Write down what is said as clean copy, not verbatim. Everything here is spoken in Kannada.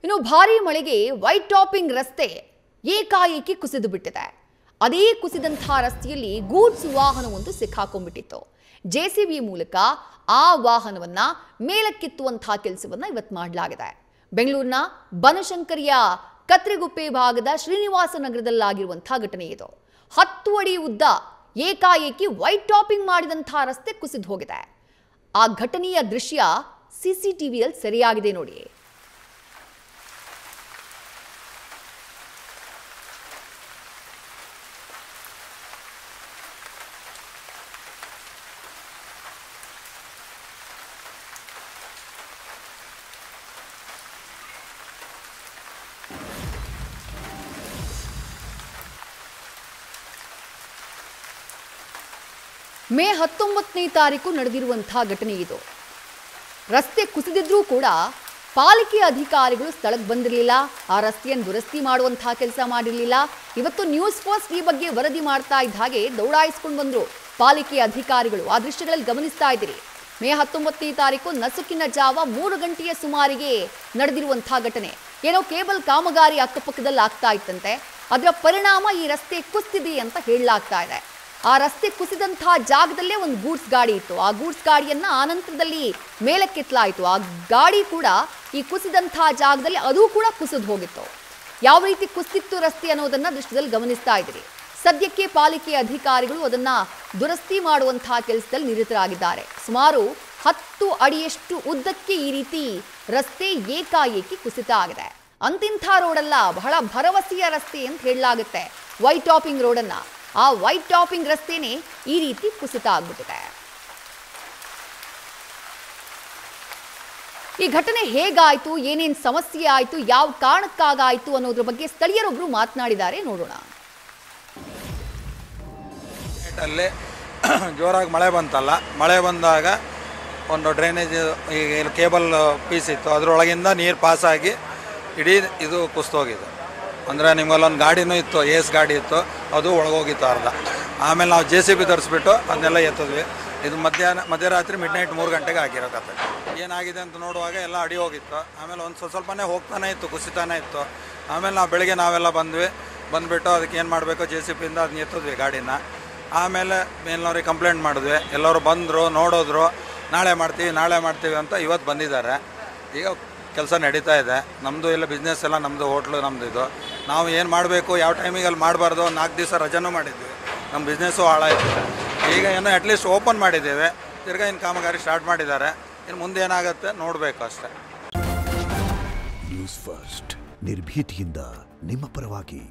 ಇನ್ನು ಭಾರೀ ಮಳೆಗೆ ವೈಟ್ ಟಾಪಿಂಗ್ ರಸ್ತೆ ಏಕಾಏಕಿ ಕುಸಿದು ಬಿಟ್ಟಿದೆ. ಅದೇ ಕುಸಿದಂತಹ ರಸ್ತೆಯಲ್ಲಿ ಗೂಡ್ಸ್ ವಾಹನವೊಂದು ಸಿಕ್ಕಾಕೊಂಡ್ಬಿಟ್ಟಿತ್ತು. ಜೆಸಿಬಿ ಮೂಲಕ ಆ ವಾಹನವನ್ನ ಮೇಲಕ್ಕೆತ್ತುವಂತಹ ಕೆಲಸವನ್ನ ಇವತ್ತು ಮಾಡಲಾಗಿದೆ. ಬೆಂಗಳೂರಿನ ಬನಶಂಕರಿಯ ಕತ್ರಿಗುಪ್ಪೆ ಭಾಗದ ಶ್ರೀನಿವಾಸ ನಗರದಲ್ಲಾಗಿರುವಂತಹ ಘಟನೆ ಇದು. 10 ಅಡಿ ಉದ್ದ ಏಕಾಏಕಿ ವೈಟ್ ಟಾಪಿಂಗ್ ಮಾಡಿದಂತಹ ರಸ್ತೆ ಕುಸಿದು ಹೋಗಿದೆ. ಆ ಘಟನೆಯ ದೃಶ್ಯ ಸಿಸಿಟಿವಿಯಲ್ಲಿ ಸೆರೆಯಾಗಿದೆ ನೋಡಿ. ಮೇ 19ನೇ ತಾರೀಕು ನಡೆದಿರುವಂತಹ ಘಟನೆ ಇದು. ರಸ್ತೆ ಕುಸಿದಿದ್ರೂ ಕೂಡ ಪಾಲಿಕೆ ಅಧಿಕಾರಿಗಳು ಸ್ಥಳಕ್ಕೆ ಬಂದಿರಲಿಲ್ಲ. ಆ ರಸ್ತೆಯನ್ನು ದುರಸ್ತಿ ಮಾಡುವಂತಹ ಕೆಲಸ ಮಾಡಿರಲಿಲ್ಲ. ಇವತ್ತು ನ್ಯೂಸ್ ಫಸ್ಟ್ ಈ ಬಗ್ಗೆ ವರದಿ ಮಾಡ್ತಾ ಇದ್ದ ಹಾಗೆ ದೌಡಾಯಿಸ್ಕೊಂಡು ಬಂದ್ರು ಪಾಲಿಕೆ ಅಧಿಕಾರಿಗಳು. ಆ ದೃಶ್ಯಗಳಲ್ಲಿ ಗಮನಿಸ್ತಾ ಇದ್ದೀರಿ. ಮೇ 19ನೇ ತಾರೀಕು ನಸುಕಿನ ಜಾವ 3 ಗಂಟೆಯ ಸುಮಾರಿಗೆ ನಡೆದಿರುವಂತಹ ಘಟನೆ. ಏನೋ ಕೇಬಲ್ ಕಾಮಗಾರಿ ಅಕ್ಕಪಕ್ಕದಲ್ಲಿ ಆಗ್ತಾ ಇತ್ತಂತೆ. ಅದರ ಪರಿಣಾಮ ಈ ರಸ್ತೆ ಕುಸಿದಿದೆ ಅಂತ ಹೇಳಲಾಗ್ತಾ ಇದೆ. ಆ ರಸ್ತೆ ಕುಸಿದಂತಹ ಜಾಗದಲ್ಲೇ ಒಂದು ಗೂಡ್ಸ್ ಗಾಡಿ ಇತ್ತು. ಆ ಗೂಡ್ಸ್ ಗಾಡಿಯನ್ನ ಆನಂತರದಲ್ಲಿ ಮೇಲಕ್ಕೆತ್ತಲಾಯಿತು. ಆ ಗಾಡಿ ಕೂಡ ಈ ಕುಸಿದಂತಹ ಜಾಗದಲ್ಲಿ ಅದು ಕೂಡ ಕುಸಿದು ಹೋಗಿತ್ತು. ಯಾವ ರೀತಿ ಕುಸಿದಿತ್ತು ರಸ್ತೆ ಅನ್ನೋದನ್ನ ದೃಶ್ಯದಲ್ಲಿ ಗಮನಿಸ್ತಾ ಇದ್ದೀರಿ. ಸದ್ಯಕ್ಕೆ ಪಾಲಿಕೆ ಅಧಿಕಾರಿಗಳು ಅದನ್ನ ದುರಸ್ತಿ ಮಾಡುವಂತಹ ಕೆಲಸದಲ್ಲಿ ನಿರತರಾಗಿದ್ದಾರೆ. ಸುಮಾರು 10 ಅಡಿಯಷ್ಟು ಉದ್ದಕ್ಕೆ ಈ ರೀತಿ ರಸ್ತೆ ಏಕಾಏಕಿ ಕುಸಿತ ಆಗಿದೆ. ಅಂತಿಂಥ ರೋಡಲ್ಲ, ಬಹಳ ಭರವಸೆಯ ರಸ್ತೆ ಅಂತ ಹೇಳಲಾಗುತ್ತೆ ವೈಟ್ ಟಾಪಿಂಗ್ ರೋಡನ್ನ. ಆ ವೈಟ್ ಟಾಪಿಂಗ್ ರಸ್ತೆನೇ ಈ ರೀತಿ ಕುಸಿತ ಆಗ್ಬಿಟ್ಟಿದೆ. ಈ ಘಟನೆ ಹೇಗಾಯ್ತು, ಏನೇನ್ ಸಮಸ್ಯೆ ಆಯ್ತು, ಯಾವ ಕಾರಣಕ್ಕಾಗಾಯ್ತು ಅನ್ನೋದ್ರ ಬಗ್ಗೆ ಸ್ಥಳೀಯರೊಬ್ರು ಮಾತನಾಡಿದ್ದಾರೆ, ನೋಡೋಣ. ಅಲ್ಲಿ ಜೋರಾಗಿ ಮಳೆ ಬಂತಲ್ಲ, ಮಳೆ ಬಂದಾಗ ಒಂದು ಡ್ರೈನೇಜ್ ಈಗ ಕೇಬಲ್ ಪೀಸ್ ಇತ್ತು, ಅದರೊಳಗಿಂದ ನೀರು ಪಾಸಾಗಿ ಇಡೀ ಇದು ಕುಸಿದೋಗಿದೆ. ಅಂದರೆ ನಿಮ್ಮಲ್ಲೊಂದು ಗಾಡಿನೂ ಇತ್ತು, ಏಸ್ ಗಾಡಿ ಇತ್ತು, ಅದು ಒಳಗೋಗಿತ್ತು ಅರ್ಧ. ಆಮೇಲೆ ನಾವು JCB ತರಿಸ್ಬಿಟ್ಟು ಅದನ್ನೆಲ್ಲ ಎತ್ತಿದ್ವಿ. ಇದು ಮಧ್ಯರಾತ್ರಿ ಮಿಡ್ನೈಟ್ 3 ಗಂಟೆಗೆ ಆಗಿರೋ ಕತೆ. ಏನಾಗಿದೆ ಅಂತ ನೋಡುವಾಗ ಎಲ್ಲ ಅಡಿ ಹೋಗಿತ್ತು. ಆಮೇಲೆ ಒಂದು ಸ್ವಲ್ಪನೇ ಹೋಗ್ತಾನೆ ಇತ್ತು, ಕುಸಿತಾನೆ ಇತ್ತು. ಆಮೇಲೆ ನಾವು ಬೆಳಗ್ಗೆ ನಾವೆಲ್ಲ ಬಂದುಬಿಟ್ಟು ಅದಕ್ಕೆ ಏನು ಮಾಡಬೇಕು JCBಯಿಂದ ಅದನ್ನ ಎತ್ತಿದ್ವಿ ಗಾಡಿನ. ಆಮೇಲೆ ಮೇಲ್ನವ್ರಿಗೆ ಕಂಪ್ಲೇಂಟ್ ಮಾಡಿದ್ವಿ. ಎಲ್ಲರೂ ಬಂದರು, ನೋಡಿದ್ರು, ನಾಳೆ ಮಾಡ್ತೀವಿ ಅಂತ ಇವತ್ತು ಬಂದಿದ್ದಾರೆ. ಈಗ ಕೆಲಸ ನಡೀತಾ ಇದೆ. ನಮ್ಮದು ಎಲ್ಲ ಬಿಸ್ನೆಸ್ ಎಲ್ಲ ನಮ್ಮದು, ಹೋಟ್ಲು ನಮ್ಮದು. ಇದು ನಾವು ಏನು ಮಾಡಬೇಕು, ಯಾವ ಟೈಮಿಗೆ ಅಲ್ಲಿ ಮಾಡಬಾರ್ದು. 4 ದಿವಸ ರಜೆನೂ ಮಾಡಿದ್ವಿ, ನಮ್ಮ ಬಿಸ್ನೆಸ್ಸು ಹಾಳಾಯಿತು. ಈಗ ಏನೋ ಅಟ್ಲೀಸ್ಟ್ ಓಪನ್ ಮಾಡಿದ್ದೇವೆ, ತಿರ್ಗಾ ಇನ್ನು ಕಾಮಗಾರಿ ಸ್ಟಾರ್ಟ್ ಮಾಡಿದ್ದಾರೆ. ಇನ್ನು ಮುಂದೆ ಏನಾಗುತ್ತೆ ನೋಡಬೇಕು ಅಷ್ಟೇ. ನ್ಯೂಸ್ ಫಸ್ಟ್, ನಿರ್ಭೀತಿಯಿಂದ ನಿಮ್ಮ ಪರವಾಗಿ.